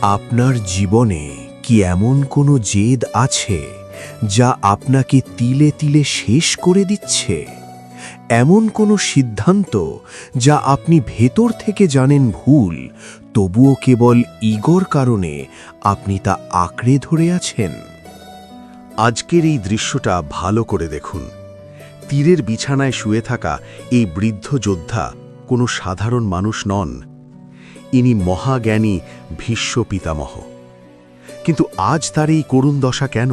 আপনার জীবনে কি এমন কোনো জেদ আছে যা আপনাকে তিলে তিলে শেষ করে দিচ্ছে? এমন কোনো সিদ্ধান্ত যা আপনি ভেতর থেকে জানেন ভুল, তবুও কেবল ইগোর কারণে আপনি তা আঁকড়ে ধরে আছেন? আজকের এই দৃশ্যটা ভালো করে দেখুন। তীরের বিছানায় শুয়ে থাকা এই বৃদ্ধ যোদ্ধা কোনো সাধারণ মানুষ নন। ইনি মহাজ্ঞানী ভীষ্ম পিতামহ। কিন্তু আজ তার এই করুণ দশা কেন?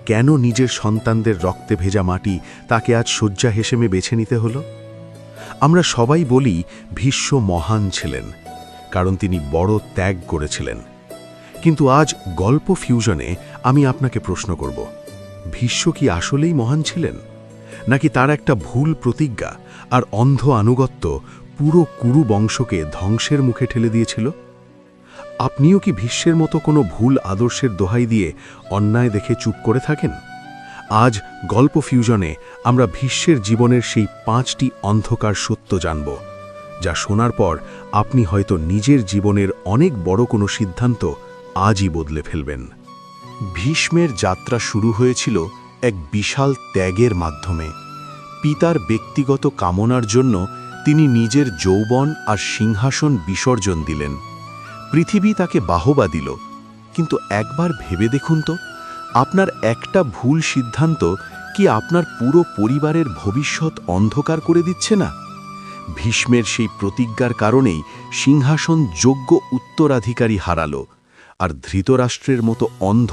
কেন নিজের সন্তানদের রক্তে ভেজা মাটি তাকে আজ শয্যা হিসেবে বেছে নিতে হলো? আমরা সবাই বলি ভীষ্ম মহান ছিলেন, কারণ তিনি বড় ত্যাগ করেছিলেন। কিন্তু আজ গল্প ফিউশনে আমি আপনাকে প্রশ্ন করব, ভীষ্ম কি আসলেই মহান ছিলেন, নাকি তার একটা ভুল প্রতিজ্ঞা আর অন্ধ আনুগত্য পুরো কুরু বংশকে ধ্বংসের মুখে ঠেলে দিয়েছিল? আপনিও কি ভীষ্মের মতো কোনো ভুল আদর্শের দোহাই দিয়ে অন্যায় দেখে চুপ করে থাকেন? আজ গল্প ফিউশনে আমরা ভীষ্মের জীবনের সেই 5টি অন্ধকার সত্য জানব, যা শোনার পর আপনি হয়তো নিজের জীবনের অনেক বড় কোনো সিদ্ধান্ত আজই বদলে ফেলবেন। ভীষ্মের যাত্রা শুরু হয়েছিল এক বিশাল ত্যাগের মাধ্যমে। পিতার ব্যক্তিগত কামনার জন্য তিনি নিজের যৌবন আর সিংহাসন বিসর্জন দিলেন। পৃথিবী তাকে বাহবা দিল, কিন্তু একবার ভেবে দেখুন তো, আপনার একটা ভুল সিদ্ধান্ত কি আপনার পুরো পরিবারের ভবিষ্যৎ অন্ধকার করে দিচ্ছে না? ভীষ্মের সেই প্রতিজ্ঞার কারণেই সিংহাসন যোগ্য উত্তরাধিকারী হারালো, আর ধৃতরাষ্ট্রের মতো অন্ধ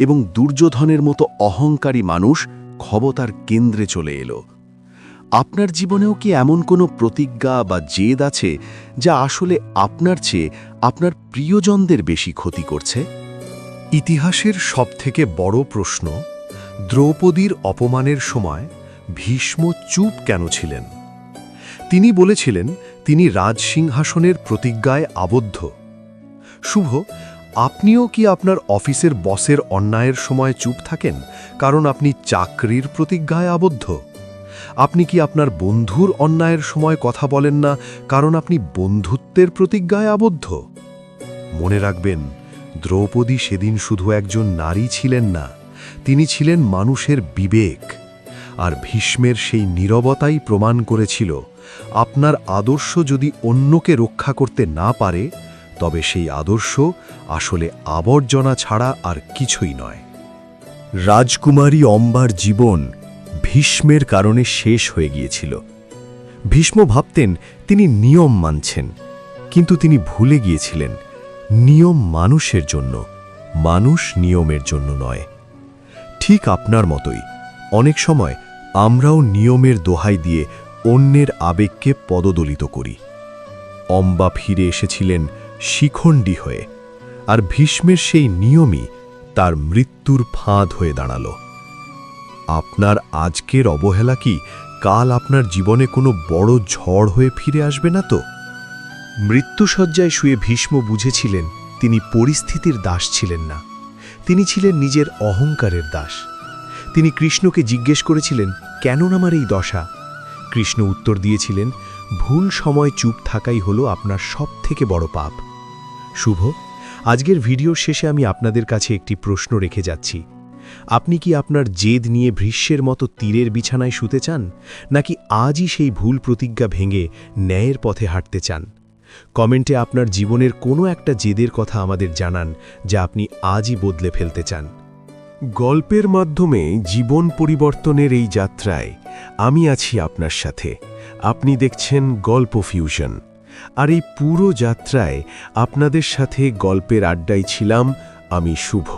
এবং দুর্যোধনের মতো অহংকারী মানুষ ক্ষমতার কেন্দ্রে চলে এলো। আপনার জীবনেও কি এমন কোনো প্রতিজ্ঞা বা জেদ আছে যা আসলে আপনার চেয়ে আপনার প্রিয়জনদের বেশি ক্ষতি করছে? ইতিহাসের সবথেকে বড় প্রশ্ন, দ্রৌপদীর অপমানের সময় ভীষ্ম চুপ কেন ছিলেন? তিনি বলেছিলেন তিনি রাজসিংহাসনের প্রতিজ্ঞায় আবদ্ধ। শুভ, আপনিও কি আপনার অফিসের বসের অন্যায়ের সময় চুপ থাকেন কারণ আপনি চাকরির প্রতিজ্ঞায় আবদ্ধ? আপনি কি আপনার বন্ধুর অন্যায়ের সময় কথা বলেন না কারণ আপনি বন্ধুত্বের প্রতিজ্ঞায় আবদ্ধ? মনে রাখবেন, দ্রৌপদী সেদিন শুধু একজন নারী ছিলেন না, তিনি ছিলেন মানুষের বিবেক। আর ভীষ্মের সেই নীরবতাই প্রমাণ করেছিল, আপনার আদর্শ যদি অন্যকে রক্ষা করতে না পারে, তবে সেই আদর্শ আসলে আবর্জনা ছাড়া আর কিছুই নয়। রাজকুমারী অম্বার জীবন ভীষ্মের কারণে শেষ হয়ে গিয়েছিল। ভীষ্ম ভাবতেন তিনি নিয়ম মানছেন, কিন্তু তিনি ভুলে গিয়েছিলেন নিয়ম মানুষের জন্য, মানুষ নিয়মের জন্য নয়। ঠিক আপনার মতোই অনেক সময় আমরাও নিয়মের দোহাই দিয়ে অন্যের আবেগকে পদদলিত করি। অম্বা ফিরে এসেছিলেন শিখণ্ডী হয়ে, আর ভীষ্মের সেই নিয়মই তার মৃত্যুর ফাঁদ হয়ে দাঁড়াল। আপনার আজকের অবহেলা কি কাল আপনার জীবনে কোনো বড় ঝড় হয়ে ফিরে আসবে না তো? মৃত্যুশয্যায় শুয়ে ভীষ্ম বুঝেছিলেন তিনি পরিস্থিতির দাস ছিলেন না, তিনি ছিলেন নিজের অহংকারের দাস। তিনি কৃষ্ণকে জিজ্ঞেস করেছিলেন, কেন আমার এই দশা? কৃষ্ণ উত্তর দিয়েছিলেন, ভুল সময় চুপ থাকাই হলো আপনার সবথেকে বড় পাপ। শুভ, আজকের ভিডিওর শেষে আমি আপনাদের কাছে একটি প্রশ্ন রেখে যাচ্ছি। আপনি কি আপনার জেদ নিয়ে ভীষ্মের মতো তীরের বিছানায় শুতে চান, নাকি আজই সেই ভুল প্রতিজ্ঞা ভেঙে ন্যায়ের পথে হাঁটতে চান? কমেন্টে আপনার জীবনের কোনো একটা জেদের কথা আমাদের জানান, যা আপনি আজই বদলে ফেলতে চান। গল্পের মাধ্যমে জীবন পরিবর্তনের এই যাত্রায় আমি আছি আপনার সাথে। আপনি দেখছেন গল্প ফিউশন, আর এই পুরো যাত্রায় আপনাদের সাথে গল্পের আড্ডায় ছিলাম আমি শুভ।